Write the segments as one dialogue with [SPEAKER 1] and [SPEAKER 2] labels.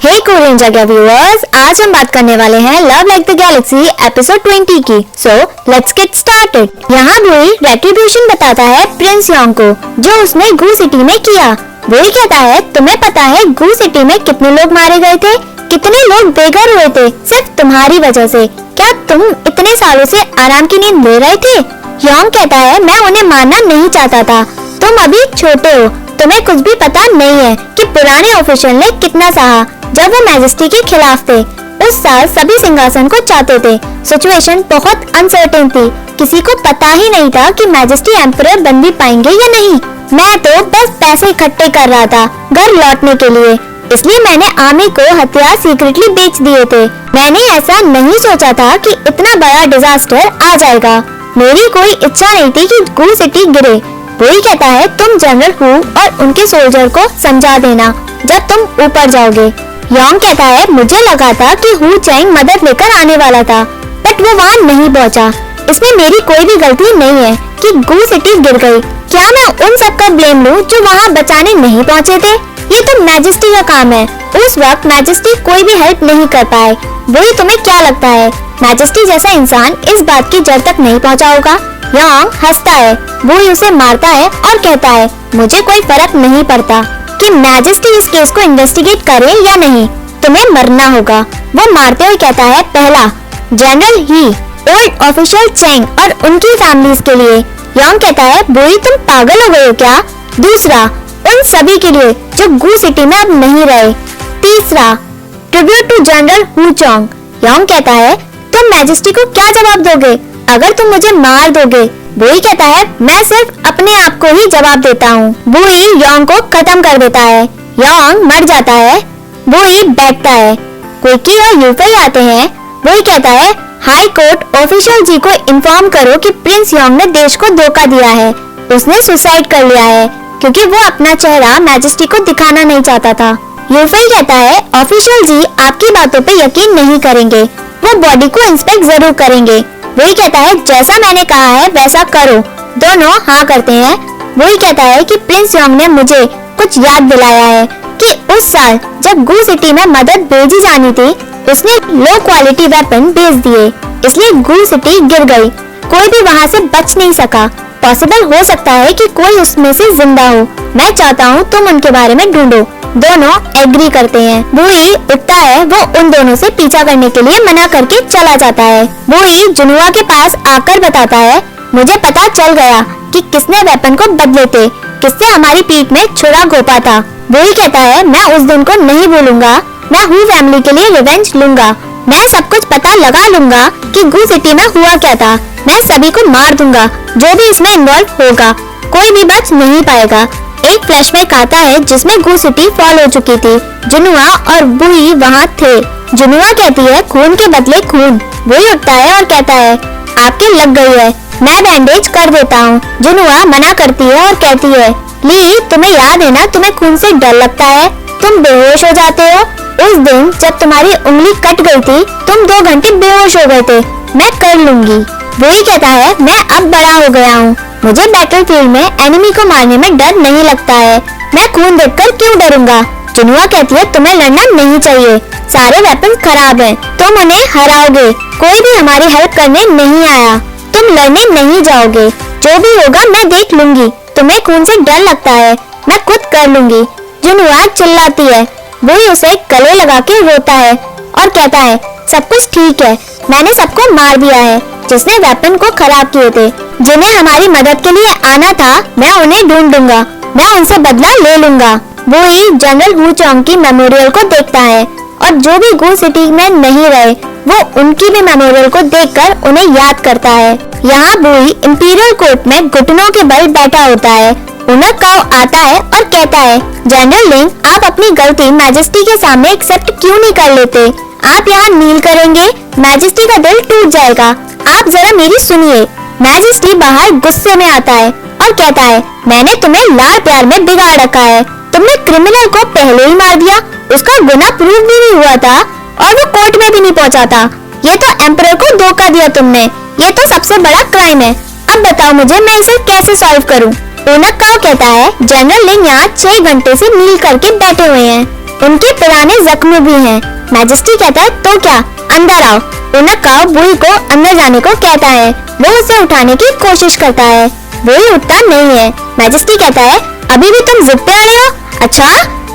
[SPEAKER 1] हे Korean जगह viewers, आज हम बात करने वाले हैं love like the Galaxy episode 20 की। So let's get started. यहाँ बुई रेट्रिब्यूशन बताता है प्रिंस योंग को जो उसने गू सिटी में किया। बुई कहता है तुम्हें पता है गू सिटी में कितने लोग मारे गए थे, कितने लोग बेघर हुए थे सिर्फ तुम्हारी वजह से। क्या तुम इतने सालों से आराम की नींद ले रहे थे? योंग कहता है मैं उन्हें मारना नहीं चाहता था, तुम अभी छोटे हो, तुम्हें कुछ भी पता नहीं है कि पुराने ऑफिशियल ने कितना सहा जब वो मैजेस्टी के खिलाफ थे। उस साल सभी सिंहासन को चाहते थे, सिचुएशन बहुत अनसर्टेन थी, किसी को पता ही नहीं था कि मैजेस्टी एम्परर बन भी पाएंगे या नहीं। मैं तो बस पैसे इकट्ठे कर रहा था घर लौटने के लिए, इसलिए मैंने आर्मी को हथियार सीक्रेटली बेच दिए थे। मैंने ऐसा नहीं सोचा था कि इतना बड़ा डिजास्टर आ जाएगा। मेरी कोई इच्छा नहीं थी कि गू सिटी गिरे। वही कहता है तुम जनरल हु और उनके सोल्जर को समझा देना जब तुम ऊपर जाओगे। योंग कहता है मुझे लगा था कि हु चैंग मदद लेकर आने वाला था, बट वो वहाँ नहीं पहुँचा। इसमें मेरी कोई भी गलती नहीं है कि गू सिटी गिर गई। क्या मैं उन सब का ब्लेम लूं जो वहाँ बचाने नहीं पहुँचे थे? ये तो मैजेस्टी का काम है। उस वक्त मैजेस्टी कोई भी हेल्प नहीं कर पाए। वही तुम्हें क्या लगता है मैजेस्टी जैसा इंसान इस बात की जड़ तक नहीं पहुँचा होगा? योंग हंसता है, वो उसे मारता है और कहता है मुझे कोई फर्क नहीं पड़ता कि मैजेस्टी इस केस को इन्वेस्टिगेट करे या नहीं, तुम्हें मरना होगा। वो मारते हुए कहता है पहला जनरल ही, ओल्ड ऑफिशियल चेंग और उनकी फैमिलीज के लिए। योंग कहता है बुई तुम पागल हो गए हो क्या? दूसरा उन सभी के लिए जो गू सिटी में अब नहीं रहे। तीसरा tribute to general Hu Chong. Yong कहता है तुम मैजेस्टी को क्या जवाब दोगे अगर तुम मुझे मार दोगे? बुई कहता है मैं सिर्फ अपने आप को ही जवाब देता हूँ। बुई योंग को खत्म कर देता है, योंग मर जाता है। बुई बैठता है, क्विकी और यूफई आते हैं। बुई कहता है हाई कोर्ट ऑफिशियल जी को इन्फॉर्म करो कि प्रिंस योंग ने देश को धोखा दिया है, उसने सुसाइड कर लिया है क्योंकि वो अपना चेहरा मैजेस्टी को दिखाना नहीं चाहता था। यूफई कहता है ऑफिशियल जी आपकी बातों पे यकीन नहीं करेंगे, वो बॉडी को इंस्पेक्ट जरूर करेंगे। वही कहता है जैसा मैंने कहा है वैसा करो। दोनों हाँ करते हैं। वही कहता है कि प्रिंस योंग ने मुझे कुछ याद दिलाया है कि उस साल जब गू सिटी में मदद भेजी जानी थी उसने लो क्वालिटी वेपन भेज दिए, इसलिए गू सिटी गिर गई। कोई भी वहाँ से बच नहीं सका। पॉसिबल हो सकता है कि कोई उसमें से जिंदा हो। मैं चाहता हूँ तुम उनके बारे में ढूंढो। दोनों एग्री करते हैं। बुई उठता है, वो उन दोनों से पीछा करने के लिए मना करके चला जाता है। बुई जुनुआ के पास आकर बताता है मुझे पता चल गया कि किसने वेपन को बदले थे, किससे हमारी पीठ में छुरा घोंपा था। बुई कहता है मैं उस दिन को नहीं भूलूंगा, मैं हु फैमिली के लिए रिवेंज लूंगा। मैं सब कुछ पता लगा लूंगा कि गू सिटी में हुआ क्या था। मैं सभी को मार दूंगा जो भी इसमें इन्वॉल्व होगा, कोई भी बच नहीं पाएगा। एक फ्लैशबैक आता है जिसमें गू सिटी फॉल हो चुकी थी। जुनुआ और बुई वहाँ थे। जुनुआ कहती है खून के बदले खून। बुई उठता है और कहता है आपके लग गई है, मैं बैंडेज कर देता हूँ। जुनुआ मना करती है और कहती है ली तुम्हें याद है ना, तुम्हें खून से डर लगता है, तुम बेहोश हो जाते हो। उस दिन जब तुम्हारी उंगली कट गई थी तुम 2 घंटे बेहोश हो गए थे, मैं कर लूंगी। बुई कहता है मैं अब बड़ा हो गया हूँ, मुझे बैटलफील्ड में एनिमी को मारने में डर नहीं लगता है, मैं खून देखकर क्यों डरूंगा। जुनुआ कहती है तुम्हें लड़ना नहीं चाहिए, सारे वेपन खराब हैं, तुम उन्हें हराओगे, कोई भी हमारी हेल्प करने नहीं आया, तुम लड़ने नहीं जाओगे, जो भी होगा मैं देख लूंगी, तुम्हें खून से डर लगता है, मैं खुद कर लूंगी। जुनुआ चिल्लाती है। वही उसे गले लगा के रोता है और कहता है सब कुछ ठीक है, मैंने सबको मार दिया है जिसने वेपन को खराब किए थे, जिन्हें हमारी मदद के लिए आना था मैं उन्हें ढूंढ लूंगा, मैं उनसे बदला ले लूंगा। वो ही जनरल हु चोंग की मेमोरियल को देखता है और जो भी गू सिटी में नहीं रहे वो उनकी भी मेमोरियल को देखकर उन्हें याद करता है। यहाँ बुई इंपीरियल कोर्ट में घुटनों के बल बैठा होता है। उनक काओ आता है और कहता है जनरल लिंग आप अपनी गलती मैजेस्टी के सामने एक्सेप्ट क्यों नहीं कर लेते? आप यहाँ नील करेंगे, मैजेस्टी का दिल टूट जाएगा। आप जरा मेरी सुनिए। मैजेस्टी बाहर गुस्से में आता है और कहता है मैंने तुम्हें लाड़ प्यार में बिगाड़ रखा है, तुमने क्रिमिनल को पहले ही मार दिया, उसका गुनाह प्रूव भी नहीं हुआ था और वो कोर्ट में भी नहीं पहुँचा था। ये तो एम्परर को धोखा दिया तुमने, ये तो सबसे बड़ा क्राइम है। अब बताओ मुझे मैं इसे कैसे सॉल्व करूँ? ओनक काओ कहता है जनरल लिंग यहाँ 6 घंटे से नील करके बैठे हुए हैं, उनके पुराने जख्म भी हैं। मैजेस्टी कहता है तो क्या, अंदर आओ। उनकाओ बुई को अंदर जाने को कहता है। वो उसे उठाने की कोशिश करता है। बुई उठता नहीं है। मैजेस्टी कहता है अभी भी तुम जिद पे अड़े हो? अच्छा।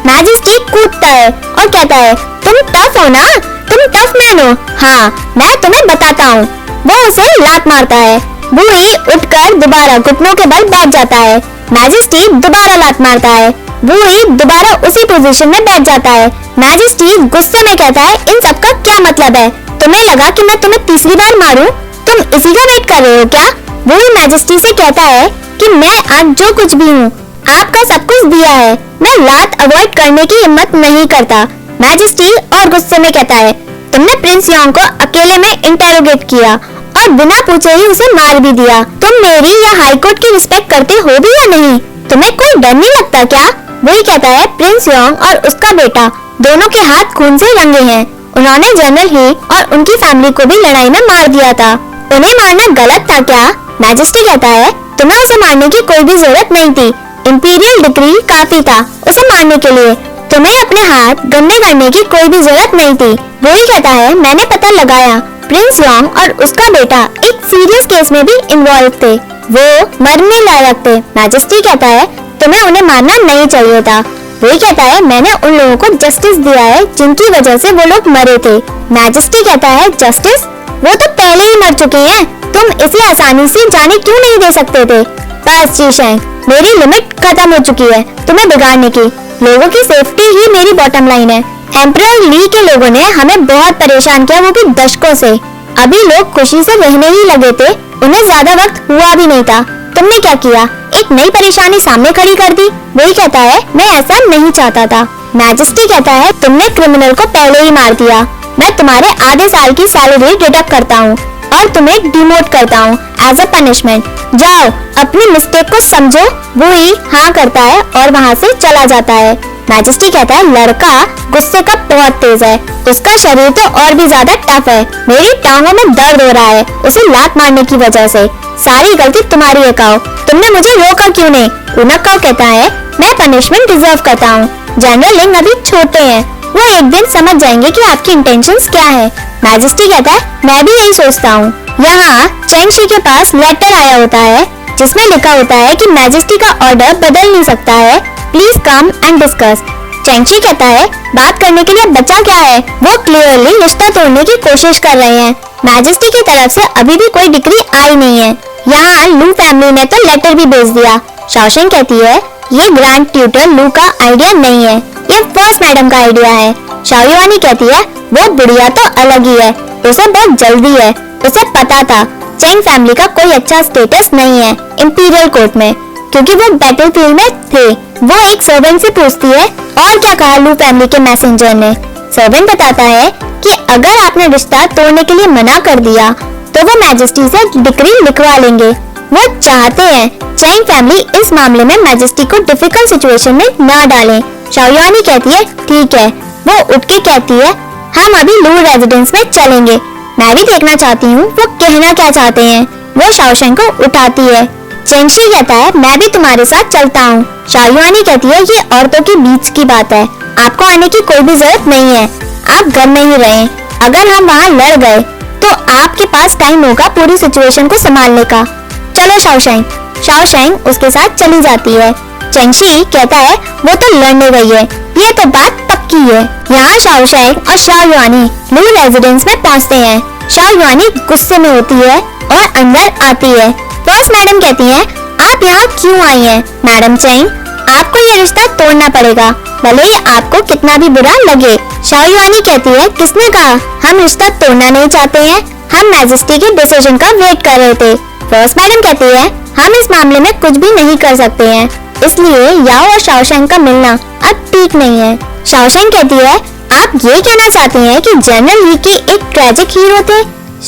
[SPEAKER 1] मैजेस्टी कूदता है और कहता है तुम टफ हो ना, तुम टफ मैन हो। हाँ मैं तुम्हें बताता हूँ। वो उसे लात मारता है। बुई उठकर दोबारा घुटनों के बल बैठ जाता है। मैजेस्टी दोबारा लात मारता है। बुई दोबारा उसी पोजीशन में बैठ जाता है। मैजेस्टी गुस्से में कहता है इन सब का क्या मतलब है? तुम्हें लगा कि मैं तुम्हें तीसरी बार मारूं? तुम इसी का वेट कर रहे हो क्या? बुई मैजेस्टी से कहता है कि मैं आज जो कुछ भी हूँ आपका सब कुछ दिया है, मैं लात अवॉइड करने की हिम्मत नहीं करता। मैजेस्टी और गुस्से में कहता है तुमने प्रिंस यॉन्ग को अकेले में इंटेरोगेट किया और बिना पूछे ही उसे मार भी दिया। तुम मेरी या हाई कोर्ट की रिस्पेक्ट करते हो भी या नहीं? तुम्हें कोई डर नहीं लगता क्या? वही कहता है प्रिंस यॉन्ग और उसका बेटा दोनों के हाथ खून से रंगे हैं। उन्होंने जनरल ही और उनकी फैमिली को भी लड़ाई में मार दिया था। उन्हें मारना गलत था क्या? मैजेस्टी कहता है तुम्हें उसे मारने की कोई भी जरूरत नहीं थी। इंपीरियल डिक्री काफी था उसे मारने के लिए। तुम्हें अपने हाथ गंदे करने की कोई भी जरूरत नहीं थी। वही कहता है मैंने पता लगाया प्रिंस यॉन्ग और उसका बेटा एक सीरियस केस में भी इन्वॉल्व थे। वो मरने लायक थे। मैजेस्टी कहता है तुम्हें उन्हें मारना नहीं चाहिए था। वही कहता है मैंने उन लोगों को जस्टिस दिया है जिनकी वजह से वो लोग मरे थे। मैजेस्टी कहता है जस्टिस? वो तो पहले ही मर चुके हैं। तुम इसे आसानी से जाने क्यों नहीं दे सकते थे? बस शीशेंग, मेरी लिमिट खत्म हो चुकी है तुम्हें बिगाड़ने की। लोगों की सेफ्टी ही मेरी बॉटम लाइन है। एम्परर ली के लोगों ने हमें बहुत परेशान किया, वो भी दशकों से। अभी लोग खुशी से रहने ही लगे थे, उन्हें ज्यादा वक्त हुआ भी नहीं था। तुमने क्या किया? एक नई परेशानी सामने खड़ी कर दी। वही कहता है मैं ऐसा नहीं चाहता था। मैजेस्टी कहता है तुमने क्रिमिनल को पहले ही मार दिया। मैं तुम्हारे आधे साल की सैलरी डिडक्ट करता हूँ और तुम्हें डिमोट करता हूँ एज अ पनिशमेंट। जाओ अपनी मिस्टेक को समझो। वो ही हाँ करता है और वहाँ से चला जाता है। मैजेस्टी कहता है लड़का गुस्से का बहुत तेज है, उसका शरीर तो और भी ज्यादा टफ है। मेरी टांगों में दर्द हो रहा है उसे लात मारने की वजह से। सारी गलती तुम्हारी है काओ, तुमने मुझे रोका क्यों नहीं? उनकाओ कहता है मैं पनिशमेंट डिजर्व करता हूँ। जनरल लिंग अभी छोटे हैं, वो एक दिन समझ जाएंगे कि आपकी इंटेंशंस क्या है। मैजेस्टी कहता है मैं भी यही सोचता हूँ। यहाँ चेंगशी के पास लेटर आया होता है जिसमें लिखा होता है कि मैजेस्टी का ऑर्डर बदल नहीं सकता है, प्लीज कम एंड डिस्कस। चेंगशी कहता है बात करने के लिए बचा क्या है? वो क्लियरली रिश्ता तोड़ने की कोशिश कर रहे हैं। मैजेस्टी की तरफ से अभी भी कोई डिक्री आई नहीं है। यहाँ लू फैमिली ने तो लेटर भी भेज दिया। शाओशेंग कहती है ये ग्रैंड ट्यूटर लू का आइडिया नहीं है, ये फर्स्ट मैडम का आइडिया है। शाओयुआनी कहती है वो बुढ़िया तो अलग ही है, उसे बहुत जल्दी है। उसे पता था चेंग फैमिली का कोई अच्छा स्टेटस नहीं है इंपीरियल कोर्ट में, क्योंकि वो बैटलफील्ड में थे। वो एक सर्वेंट से पूछती है और क्या कहा लू फैमिली के मैसेंजर ने। सर्वेंट बताता है कि अगर आपने रिश्ता तोड़ने के लिए मना कर दिया तो वो मैजेस्टी से डिक्री लिखवा लेंगे। वो चाहते हैं चेंग फैमिली इस मामले में मैजेस्टी को डिफिकल्ट सिचुएशन में ना डालें। शाओयुआनी कहती है ठीक है। वो उठ के कहती है हम अभी लू रेजिडेंस में चलेंगे, मैं भी देखना चाहती हूँ वो कहना क्या चाहते हैं। वो शाओशेंग को उठाती है। चेंगशी कहता है मैं भी तुम्हारे साथ चलता हूँ। शाओयुआनी कहती है ये औरतों के बीच की बात है, आपको आने की कोई भी जरूरत नहीं है, आप घर में ही रहें। अगर हम वहाँ लड़ गए तो आपके पास टाइम होगा पूरी सिचुएशन को संभालने का। चलो शाओशेंग। शाओशेंग उसके साथ चली जाती है। चेंगशी कहता है वो तो लड़ने गई है, ये तो बात पक्की है। यहाँ शाओशेंग और शाओयुआनी लू रेजिडेंस में पहुँचते हैं। शाओयुआनी गुस्से में होती है और अंदर आती है। फर्स्ट मैडम कहती है आप यहाँ क्यों आई हैं? मैडम चेंग आपको ये रिश्ता तोड़ना पड़ेगा, भले ही आपको कितना भी बुरा लगे। शाओयुआनी कहती है किसने कहा हम रिश्ता तोड़ना नहीं चाहते हैं, हम मैजेस्टी के डिसीजन का वेट कर रहे थे। फर्स्ट मैडम कहती है हम इस मामले में कुछ भी नहीं कर सकते हैं, इसलिए याओ और शाओशेंग का मिलना अब ठीक नहीं है। शाओशेंग कहती है आप ये कहना चाहते हैं कि जनरल ली के एक ट्रेजिक हीरो थे,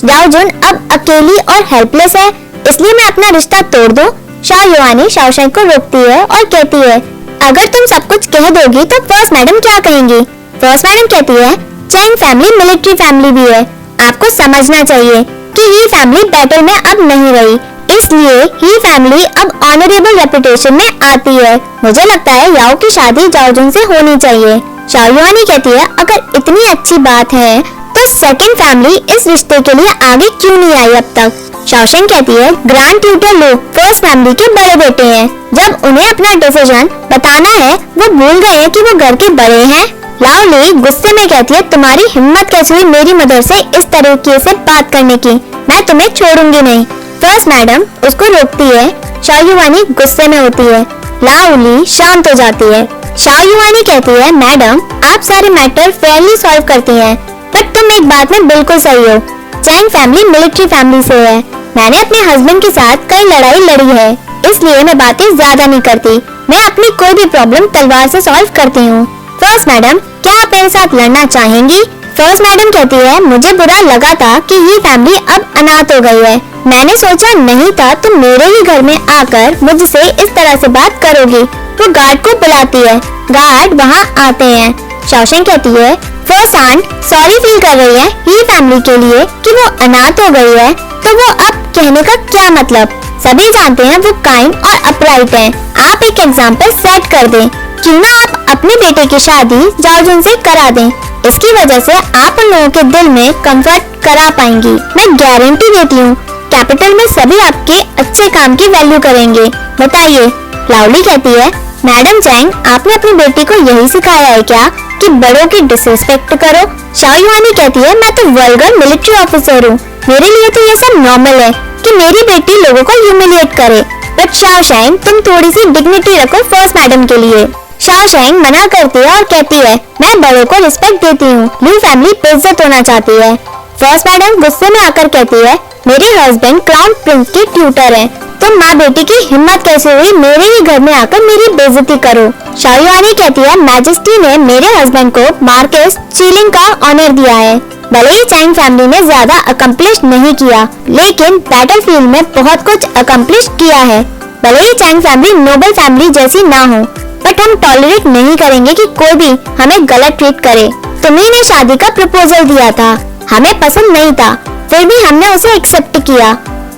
[SPEAKER 1] याओ जुन अब अकेली और हेल्पलेस है, इसलिए मैं अपना रिश्ता तोड़ दूं। शाओयुआनी शाओशेंग को रोकती है और कहती है अगर तुम सब कुछ कह दोगी तो फर्स्ट मैडम क्या कहेंगी? फर्स्ट मैडम कहती है चेंग फैमिली मिलिट्री फैमिली भी है, आपको समझना चाहिए कि ही फैमिली बैटल में अब नहीं रही, इसलिए ही फैमिली अब ऑनरेबल रेपुटेशन में आती है। मुझे लगता है याओ की शादी जाओ जुन से होनी चाहिए। शाओयुआनी कहती है अगर इतनी अच्छी बात है तो सेकंड फैमिली इस रिश्ते के लिए आगे क्यों नहीं आई अब तक। शाओशेंग कहती है ग्रैंड ट्यूटर लू फर्स्ट फैमिली के बड़े बेटे हैं। जब उन्हें अपना डिसीजन बताना है वो भूल गए हैं कि वो घर के बड़े हैं। लाओ ली गुस्से में कहती है तुम्हारी हिम्मत कैसे हुई मेरी मदर से इस तरीके से बात करने की, मैं तुम्हें छोड़ूंगी नहीं। फर्स्ट मैडम उसको रोकती है। शाओयुआनी गुस्से में होती है। लाओ ली शांत हो जाती है। शाओयुआनी कहती है मैडम आप सारे मैटर फेयरली सॉल्व करती हैं, बट तुम एक बात में बिल्कुल सही हो। चैंग फैमिली मिलिट्री फैमिली से है। मैंने अपने हस्बैंड के साथ कई लड़ाई लड़ी है, इसलिए मैं बातें ज्यादा नहीं करती। मैं अपनी कोई भी प्रॉब्लम तलवार से सॉल्व करती हूँ। फर्स्ट मैडम क्या आप मेरे साथ लड़ना चाहेंगी? फर्स्ट मैडम कहती है मुझे बुरा लगा था कि ये फैमिली अब अनाथ हो गई है। मैंने सोचा नहीं था तुम मेरे ही घर में आकर मुझसे इस तरह से बात करोगी। वो गार्ड को बुलाती है। गार्ड वहाँ आते हैं। शाओशेंग कहती है फर्स्ट आंट सॉरी फील कर रही है ये फैमिली के लिए कि वो अनाथ हो गई है, तो वो अब कहने का क्या मतलब। सभी जानते हैं वो काइंड और अपराइट हैं। आप एक एग्जाम्पल सेट कर दें। क्यों ना आप अपने बेटे की शादी जाओजुन से करा दें। इसकी वजह से आप उन लोगों के दिल में कंफर्ट करा पाएंगी। मैं गारंटी देती हूँ कैपिटल में सभी आपके अच्छे काम की वैल्यू करेंगे। बताइए। लाओली कहती है मैडम चैंग आपने अपनी बेटी को यही सिखाया है क्या कि बड़ों की डिसरिस्पेक्ट करो। शाओयुआनी कहती है मैं तो वल्गर मिलिट्री ऑफिसर हूँ, मेरे लिए तो ये सब नॉर्मल है कि मेरी बेटी लोगों को ह्यूमिलिएट करे। बट शाओशेंग तुम थोड़ी सी डिग्निटी रखो फर्स्ट मैडम के लिए। शाओशेंग मना करती है और कहती है मैं बड़ों को रिस्पेक्ट देती हूँ, लू फैमिली बेइज्जत होना चाहती है। फर्स्ट मैडम गुस्से में आकर कहती है मेरे हस्बैंड क्राउन प्रिंस के ट्यूटर हैं, तुम माँ बेटी की हिम्मत कैसे हुई मेरे ही घर में आकर मेरी बेइज्जती करो। शाओयुआनी कहती है मैजेस्टी ने मेरे हस्बैंड को मार्केस चीलिंग का ऑनर दिया है। भले ही चैंग फैमिली ने ज्यादा अकम्प्लिश नहीं किया, लेकिन बैटलफील्ड में बहुत कुछ अकम्प्लिश किया है। भले ही चैंग फैमिली नोबल फैमिली जैसी ना हो, बट हम टॉलरेट नहीं करेंगे कि कोई भी हमें गलत ट्रीट करे। तुम्ही ने शादी का प्रपोजल दिया था, हमें पसंद नहीं था, फिर भी हमने उसे एक्सेप्ट किया।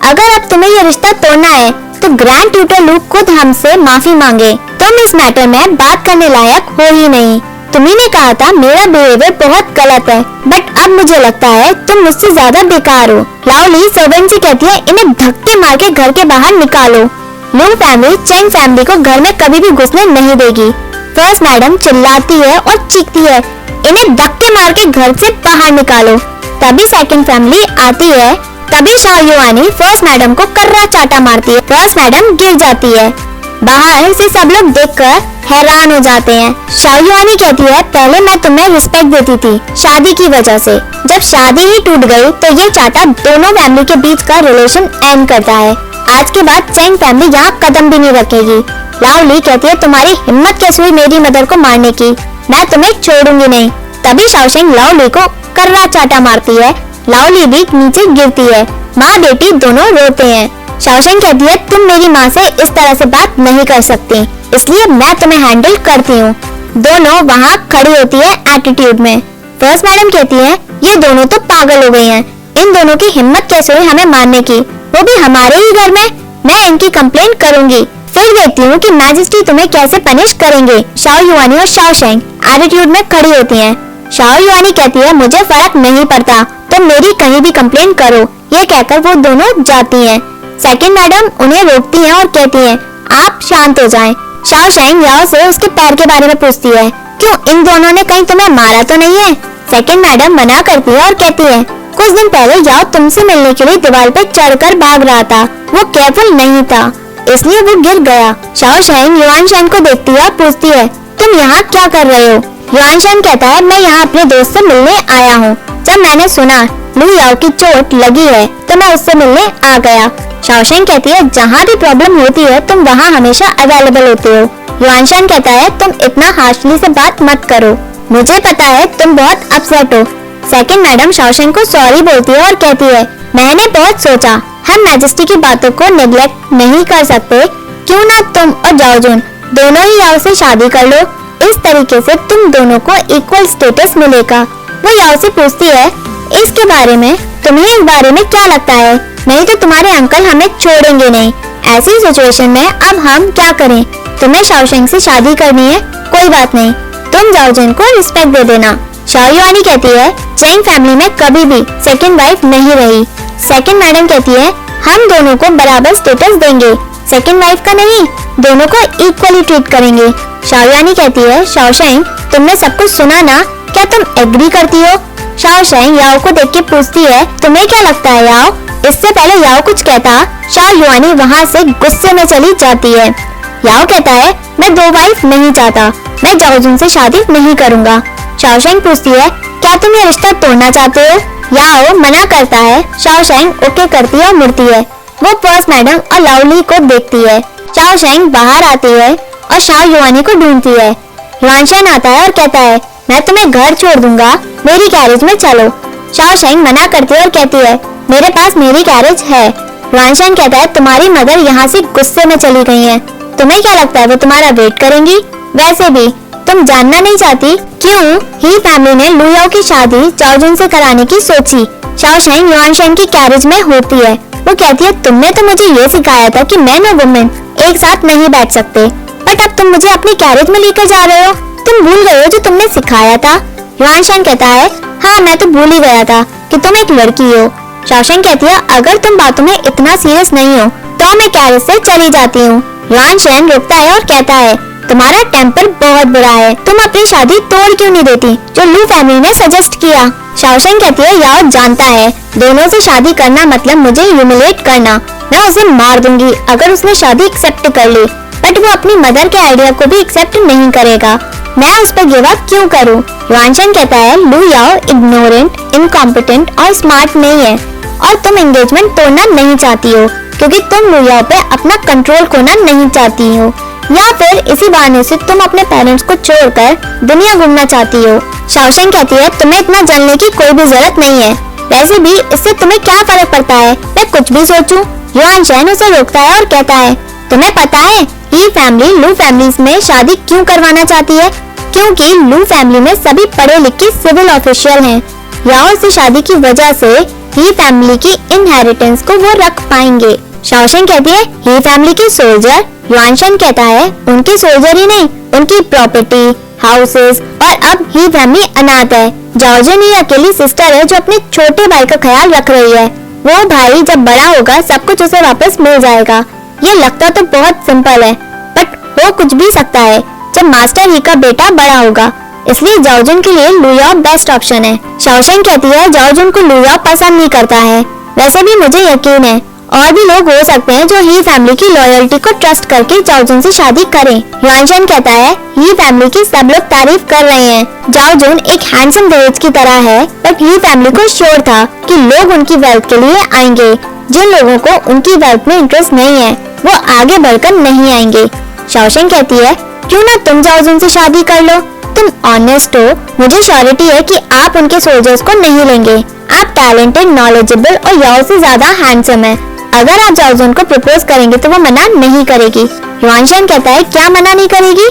[SPEAKER 1] अगर अब तुम्हें ये रिश्ता तोड़ना है तो ग्रैंड ट्यूटर लू खुद हमसे माफी मांगे। तुम इस मैटर में बात करने लायक हो ही नहीं। तुम्ही ने कहा था मेरा बिहेवियर बहुत गलत है, बट अब मुझे लगता है तुम मुझसे ज्यादा बेकार हो। लाओली सर्वेंट से कहती है इन्हें धक्के मार के घर के बाहर निकालो। लू फैमिली चैंग फैमिली को घर में कभी भी घुसने नहीं देगी। फर्स्ट मैडम चिल्लाती है और चीखती है इन्हें धक्के मार के घर से बाहर निकालो। तभी सेकंड फैमिली आती है। तभी शाओयुआनी फर्स्ट मैडम को कर्रा चाटा मारती है। फर्स्ट मैडम गिर जाती है। बाहर से सब लोग देखकर हैरान हो जाते हैं। शाओयुआनी कहती है पहले मैं तुम्हें रिस्पेक्ट देती थी शादी की वजह से, जब शादी ही टूट गई तो ये चाटा दोनों फैमिली के बीच का रिलेशन एंड करता है। आज के बाद चैंग फैमिली यहाँ कदम भी नहीं रखेगी। लाओली कहती है तुम्हारी हिम्मत कैसे हुई मेरी मदर को मारने की, मैं तुम्हें छोड़ूंगी नहीं। तभी शाओशेंग लाओली को कर्रा चाटा मारती है। लाओली भी नीचे गिरती है। माँ बेटी दोनों रोते हैं। शाओशेंग कहती है तुम मेरी माँ से इस तरह से बात नहीं कर सकती, इसलिए मैं तुम्हें हैंडल करती हूँ। दोनों वहाँ खड़ी होती है एटीट्यूड में। फर्स्ट मैडम कहती है ये दोनों तो पागल हो गई हैं। इन दोनों की हिम्मत कैसे हुई हमें मारने की, वो भी हमारे ही घर में। मैं इनकी कंप्लेंट करूंगी, फिर देखती हूँ कि मैजेस्टी तुम्हें कैसे पनिश करेंगे। शाओयुआनी और शाओशेंग एटीट्यूड में खड़ी होती हैं। शाओयुआनी कहती है मुझे फर्क नहीं पड़ता, तुम मेरी कहीं भी कंप्लेंट करो। ये कहकर वो दोनों जाती हैं। सेकंड मैडम उन्हें रोकती हैं और कहती हैं आप शांत हो जाएं। शाओशेंग लाओ से उसके पैर के बारे में पूछती है क्यों इन दोनों ने कहीं तुम्हें मारा तो नहीं है। सेकंड मैडम मना करती है और कहती है कुछ दिन पहले याओ तुमसे मिलने के लिए दीवार पे चढ़कर भाग रहा था, वो केयरफुल नहीं था इसलिए वो गिर गया। शाओशेंग युआनशेन को देखती है और पूछती है तुम यहाँ क्या कर रहे हो। युआनशेन कहता है मैं यहाँ अपने दोस्त से मिलने आया हूँ। जब मैंने सुना लू याओ की चोट लगी है तो मैं उससे मिलने आ गया। शाओशेंग कहती है जहाँ भी प्रॉब्लम होती है तुम वहाँ हमेशा अवेलेबल होते हो। युआनशेन कहता है तुम इतना हार्शली से बात मत करो, मुझे पता है तुम बहुत अपसेट हो। सेकंड मैडम शाओशेंग को सॉरी बोलती है और कहती है मैंने बहुत सोचा हम मैजेस्टी की बातों को नेग्लेक्ट नहीं कर सकते, क्यों ना तुम और जाओजुन दोनों ही याओ से शादी कर लो, इस तरीके से तुम दोनों को इक्वल स्टेटस मिलेगा। वो याओ से पूछती है इसके बारे में तुम्हें इस बारे में क्या लगता है, नहीं तो तुम्हारे अंकल हमें छोड़ेंगे नहीं। ऐसी सिचुएशन में अब हम क्या करें, तुम्हें शाओशेंग से शादी करनी है, कोई बात नहीं, तुम जाओजुन को रिस्पेक्ट दे देना। शाओ युआनी कहती है चैंग फैमिली में कभी भी सेकंड वाइफ नहीं रही। सेकंड मैडम कहती है हम दोनों को बराबर स्टेटस देंगे, सेकंड वाइफ का नहीं, दोनों को इक्वली ट्रीट करेंगे। शाओ युआनी कहती है शाओशेंग तुमने सब कुछ सुना ना, क्या तुम एग्री करती हो? शाओशेंग याओ को देख के पूछती है तुम्हें क्या लगता है याओ? इससे पहले याओ कुछ कहता, शाओ युआनी वहाँ से गुस्से में चली जाती है। याओ कहता है मैं दो वाइफ नहीं चाहता, मैं जाओजुन से शादी नहीं करूँगा। शाओशेंग पूछती है क्या तुम ये रिश्ता तोड़ना चाहते हो? याओ मना करता है। शाओशेंग ओके करती है और मुड़ती है। वो पर्स मैडम और लाओली को देखती है। शाओशेंग बाहर आती है और शाओ युआनी को ढूंढती है। युआनशेन आता है और कहता है मैं तुम्हें घर छोड़ दूंगा, मेरी कैरेज में चलो। शाओशेंग मना करती है और कहती है मेरे पास मेरी कैरेज है। युआनशेन कहता है तुम्हारी मदर यहाँ से गुस्से में चली गई है, तुम्हें क्या लगता है वो तुम्हारा वेट करेंगी? वैसे भी तुम जानना नहीं चाहती क्यों ही फैमिली ने लू याओ की शादी जाओजुन से कराने की सोची। शाओशेंग युआनशेन की कैरेज में होती है। वो कहती है तुमने तो मुझे ये सिखाया था कि मैन और वुमेन एक साथ नहीं बैठ सकते, बट अब तुम मुझे अपनी कैरेज में लेकर जा रहे हो, तुम भूल गए हो जो तुमने सिखाया था। युआनशेन कहता है हाँ मैं तो भूल ही गया था कि तुम एक लड़की हो। शाओशेंग कहती है अगर तुम बातों में इतना सीरियस नहीं हो तो मैं कैरेज से चली जाती हूँ। युआनशेन रुकता है और कहता है तुम्हारा टेम्पर बहुत बुरा है, तुम अपनी शादी तोड़ क्यों नहीं देती जो लू फैमिली ने सजेस्ट किया। शाओशेंग कहती है याओ जानता है दोनों से शादी करना मतलब मुझे ह्यूमिलेट करना, मैं उसे मार दूंगी अगर उसने शादी एक्सेप्ट कर ली, बट वो अपनी मदर के आइडिया को भी एक्सेप्ट नहीं करेगा, मैं उस पर गिव अप क्यों करूं? युआनशेन कहता है लू याओ इग्नोरेंट, इनकॉम्पिटेंट और स्मार्ट नहीं है और तुम एंगेजमेंट तोड़ना नहीं चाहती हो क्योंकि तुम लू याओ पे अपना कंट्रोल खोना नहीं चाहती हो, या फिर इसी बहाने से तुम अपने पेरेंट्स को छोड़कर दुनिया घूमना चाहती हो। शाओशेंग कहती है तुम्हें इतना जानने की कोई भी जरूरत नहीं है, वैसे भी इससे तुम्हें क्या फर्क पड़ता है मैं कुछ भी सोचूं। युआनशेन उसे रोकता है और कहता है तुम्हें पता है ही फैमिली लू फैमिलीज में शादी क्यों करवाना चाहती है? क्योंकि लू फैमिली में सभी पढ़े लिखे सिविल ऑफिशियल हैं। याओ से शादी की वजह से ही फैमिली की इनहेरिटेंस को वो रख पाएंगे। शाओशेंग कहती है ही फैमिली के सोल्जर। युआनशेन कहता है उनके सोल्जर ही नहीं, उनकी प्रॉपर्टी, हाउसेस और अब ही फैमिली अनाथ है। जाओजुन ही अकेली सिस्टर है जो अपने छोटे भाई का ख्याल रख रही है, वो भाई जब बड़ा होगा सब कुछ उसे वापस मिल जाएगा। ये लगता तो बहुत सिंपल है बट हो कुछ भी सकता है जब मास्टर ही का बेटा बड़ा होगा, इसलिए जाओजुन के लिए लू याओ बेस्ट ऑप्शन है। शाओशेंग कहती है जाओजुन को लू याओ पसंद नहीं करता है, वैसे भी मुझे यकीन है और भी लोग हो सकते हैं जो ही फैमिली की लॉयल्टी को ट्रस्ट करके जाओजुन से शादी करें। युआनशेन कहता है ही फैमिली की सब लोग तारीफ कर रहे हैं, जाओजुन एक हैंडसम दहेज की तरह है, बट ही फैमिली को श्योर था कि लोग उनकी वेल्थ के लिए आएंगे, जिन लोगों को उनकी वेल्थ में इंटरेस्ट नहीं है वो आगे बढ़कर नहीं आएंगे। शाओशेंग कहती है क्यों ना तुम जाओजुन से शादी कर लो, तुम ऑनेस्ट हो, मुझे श्योरिटी है कि आप उनके सोल्जर्स को नहीं लेंगे, आप टैलेंटेड, नॉलेजेबल और याओ से ज्यादा हैंडसम है, अगर आप जाओजुन को प्रपोज करेंगे तो वो मना नहीं करेगी। युआनशेन कहता है क्या मना नहीं करेगी?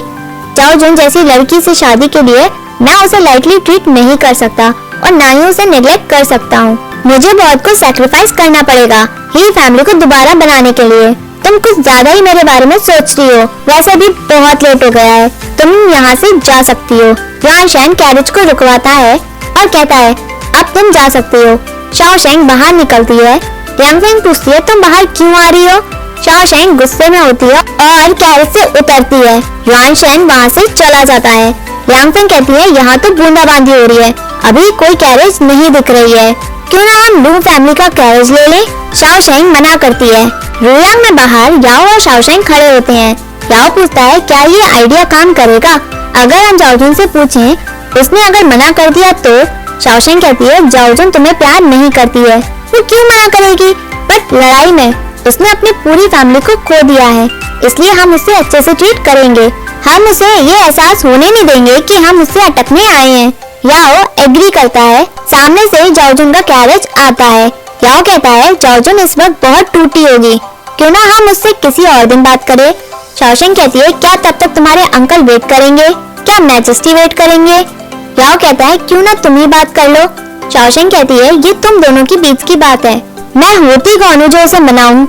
[SPEAKER 1] जाओजुन जैसी लड़की से शादी के लिए मैं उसे लाइटली ट्रीट नहीं कर सकता और ना ही उसे नेग्लेक्ट कर सकता हूँ, मुझे बहुत कुछ सैक्रिफाइस करना पड़ेगा ही फैमिली को दोबारा बनाने के लिए। तुम कुछ ज्यादा ही मेरे बारे में सोच रही हो, वैसे भी बहुत लेट हो गया है, तुम यहाँ से जा सकती हो। युआनशेन कैरेज को रुकवाता है और कहता है अब तुम जा सकती हो। शाओशेंग बाहर निकलती है। यांगफेंग पूछती है तुम बाहर क्यों आ रही हो? शाओशेंग गुस्से में होती है और कैरेज से उतरती है। युआनशेन वहाँ से चला जाता है। यांगफेंग कहती है यहाँ तो बूंदाबांदी हो रही है, अभी कोई कैरेज नहीं दिख रही है, क्यों ना हम लू फैमिली का कैरेज ले लें? शाओशेंग मना करती है। रुयांग में बाहर याओ और शाओशेंग खड़े होते हैं। याओ पूछता है क्या ये आइडिया काम करेगा अगर हम जाओजुन से पूछें? उसने अगर मना कर दिया तो? शाओशेंग कहती है जाओजुन तुम्हें प्यार नहीं करती है, वो क्यों मना करेगी? बट लड़ाई में उसने अपनी पूरी फैमिली को खो दिया है, इसलिए हम उसे अच्छे से ट्रीट करेंगे, हम उसे ये एहसास होने नहीं देंगे कि हम उससे अटकने आए हैं। याओ एग्री करता है। सामने से जाओजुन का कैरेज आता है। याओ कहता है जाओजुन इस वक्त बहुत टूटी होगी, क्यों ना हम उससे किसी और दिन बात करें? शाओशेंग कहती है क्या तब तक तुम्हारे अंकल वेट करेंगे? क्या मैजेस्टी वेट करेंगे? याओ कहता है क्यों ना तुम ही बात कर लो। शाओशेंग कहती है ये तुम दोनों के बीच की बात है, मैं होती कौन हूँ जो उसे मनाऊं?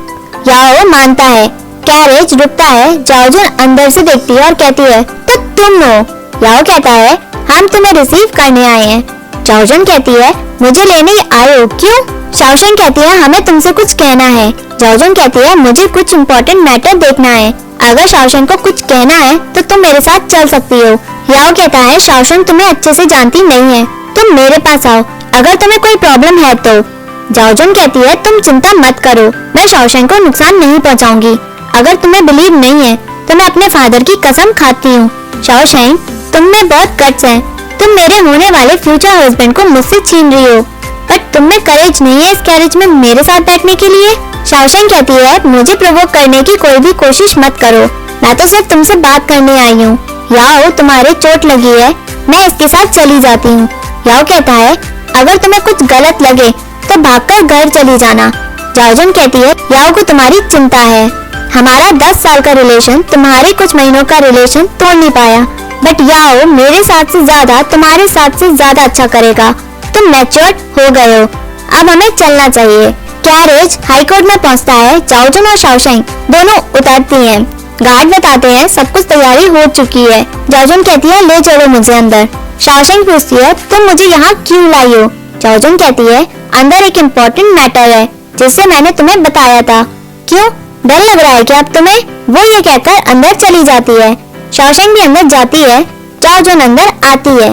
[SPEAKER 1] याओ मानता है। कैरेज रुकता है। जाओजुन अंदर से देखती है और कहती है तो तुम हो। याओ कहता है हम तुम्हें रिसीव करने आए हैं। जाओजुन कहती है मुझे लेने आए हो क्यों? शाओशेंग कहती है हमें तुमसे कुछ कहना है। जाओजुन कहती है मुझे कुछ इम्पोर्टेंट मैटर देखना है। अगर शाओशेंग को कुछ कहना है तो तुम मेरे साथ चल सकती हो। याओ कहता है शाओशेंग तुम्हें अच्छे से जानती नहीं है, तुम मेरे पास आओ अगर तुम्हें कोई प्रॉब्लम है तो। जाओजुन कहती है तुम चिंता मत करो, मैं शाओशेंग को नुकसान नहीं पहुंचाऊंगी। अगर तुम्हें बिलीव नहीं है तो मैं अपने फादर की कसम खाती हूँ। शाओशेंग तुम में बहुत गट्स है, तुम मेरे होने वाले फ्यूचर हस्बैंड को मुझसे छीन रही हो, बट तुम में करेज नहीं है इस कैरेज में मेरे साथ बैठने के लिए। शाओशेंग कहती है मुझे प्रोवोक करने की कोई भी कोशिश मत करो, मैं तो सिर्फ तुमसे बात करने आई हूँ। याओ तुम्हारे चोट लगी है, मैं इसके साथ चली जाती हूँ। याओ कहता है अगर तुम्हें कुछ गलत लगे तो भागकर घर चली जाना। जाओजुन कहती है याओ को तुम्हारी चिंता है, हमारा 10 साल का रिलेशन तुम्हारे कुछ महीनों का रिलेशन तोड़ नहीं पाया, बट याओ मेरे साथ से ज्यादा तुम्हारे साथ से ज्यादा अच्छा करेगा। तुम मैच्योर हो गए हो, अब हमें चलना चाहिए। कैरेज हाई कोर्ट में पहुंचता है। जाओजुन और शाओशेंग दोनों उतरती हैं। गार्ड बताते हैं सब कुछ तैयारी हो चुकी है। जाओजुन कहती है ले चलो मुझे अंदर। शाओशेंग पूछती है तुम मुझे यहाँ क्यों लाई हो? जाओजुन कहती है अंदर एक इम्पोर्टेंट मैटर है जिससे मैंने तुम्हें बताया था। क्यों डर लग रहा है क्या अब तुम्हें? वो ये कहकर अंदर चली जाती है। शाओशेंग भी अंदर जाती है। जाओजुन अंदर आती है।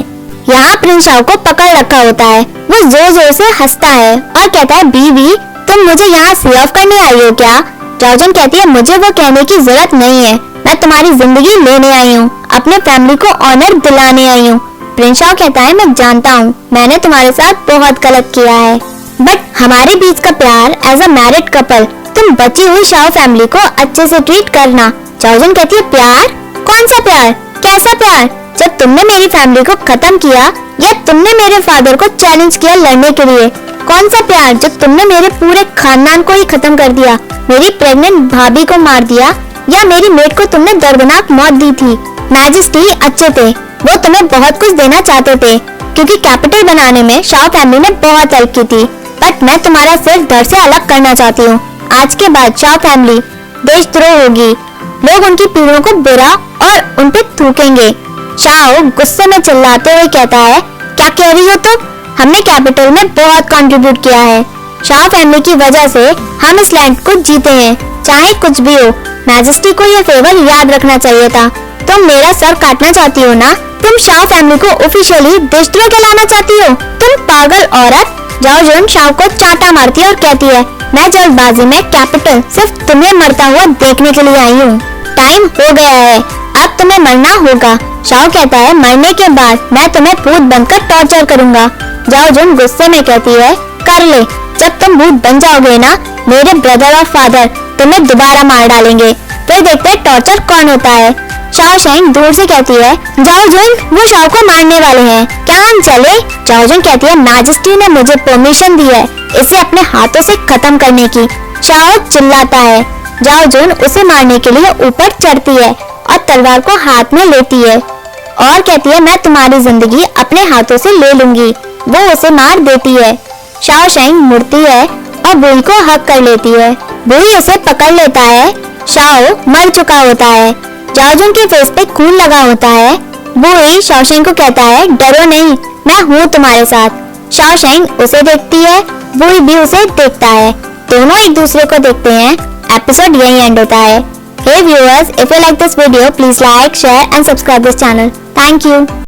[SPEAKER 1] यहाँ प्रिंस शाओ को पकड़ रखा होता है। वो जोर जोर से हंसता है और कहता है बीवी तुम मुझे यहाँ सी ऑफ करने आई हो क्या? जाओजुन कहती है मुझे वो कहने की जरूरत नहीं है, मैं तुम्हारी जिंदगी लेने आई हूँ, अपने फैमिली को ऑनर दिलाने आई हूँ। प्रिंस शाओ कहता है मैं जानता हूँ मैंने तुम्हारे साथ बहुत गलत किया है, बट हमारे बीच का प्यार एज अ मैरिड कपल, तुम बची हुई शाओ फैमिली को अच्छे से ट्रीट करना। जाओजुन कहती है प्यार? कौन सा प्यार, कैसा प्यार? जब तुमने मेरी फैमिली को खत्म किया या तुमने मेरे फादर को चैलेंज किया लड़ने के लिए? कौन सा प्यार जब तुमने मेरे पूरे खानदान को ही खत्म कर दिया, मेरी प्रेग्नेंट भाभी को मार दिया, या मेरी मेट को तुमने दर्दनाक मौत दी थी? मैजेस्टी अच्छे थे, वो तुम्हें बहुत कुछ देना चाहते थे क्योंकि कैपिटल बनाने में शाओ फैमिली ने बहुत हेल्प की थी, बट मैं तुम्हारा सिर्फ घर से अलग करना चाहती हूँ। आज के बाद शाओ फैमिली देशद्रोह होगी, लोग उनकी पीढ़ियों को बुरा और उन पे थूकेंगे। शाओ गुस्से में चिल्लाते हुए कहता है क्या कह रही हो तुम? हमने कैपिटल में बहुत कंट्रीब्यूट किया है, शाओ फैमिली की वजह से हम इस लैंड को जीते हैं, चाहे कुछ भी हो। मैजेस्टी को यह फेवर याद रखना चाहिए था। तुम मेरा सर काटना चाहती हो ना? तुम शाओ फैमिली को ऑफिशियली देशद्रोह कहलाना चाहती हो? तुम पागल औरत। जाओजुन शाओ को चाटा मारती है और कहती है मैं जल्दबाजी में कैपिटल सिर्फ तुम्हें मरता हुआ देखने के लिए आई हूँ। टाइम हो गया है, अब तुम्हें मरना होगा। शाओ कहता है मरने के बाद मैं तुम्हें भूत बनकर टॉर्चर करूंगा। जाओजुन गुस्से में कहती है कर ले, जब तुम भूत बन जाओगे ना मेरे ब्रदर और फादर तुम्हें दोबारा मार डालेंगे, फिर देखते हैं टॉर्चर कौन होता है। शाओशेंग दूर से कहती है जाओजुन वो शाओ को मारने वाले हैं, क्या हम चले? जाओजुन कहती है मैजेस्टी ने मुझे परमिशन दी है इसे अपने हाथों से खत्म करने की। शाओ चिल्लाता है। जाओजुन उसे मारने के लिए ऊपर चढ़ती है और तलवार को हाथ में लेती है और कहती है मैं तुम्हारी जिंदगी अपने हाथों से ले लूंगी। वो उसे मार देती है। शाओशेंग मुड़ती है और बुई को हक कर लेती है। बुई उसे पकड़ लेता है। शाओ मर चुका होता है। जाओजुन के फेस पे खून लगा होता है। बुई शाओशेंग को कहता है डरो नहीं, मैं हूँ तुम्हारे साथ। शाओशेंग उसे देखती है, बुई भी उसे देखता है, दोनों एक दूसरे को देखते हैं। एपिसोड यही एंड होता है। Hey viewers, if you like this video, please like, share and subscribe this channel. Thank you.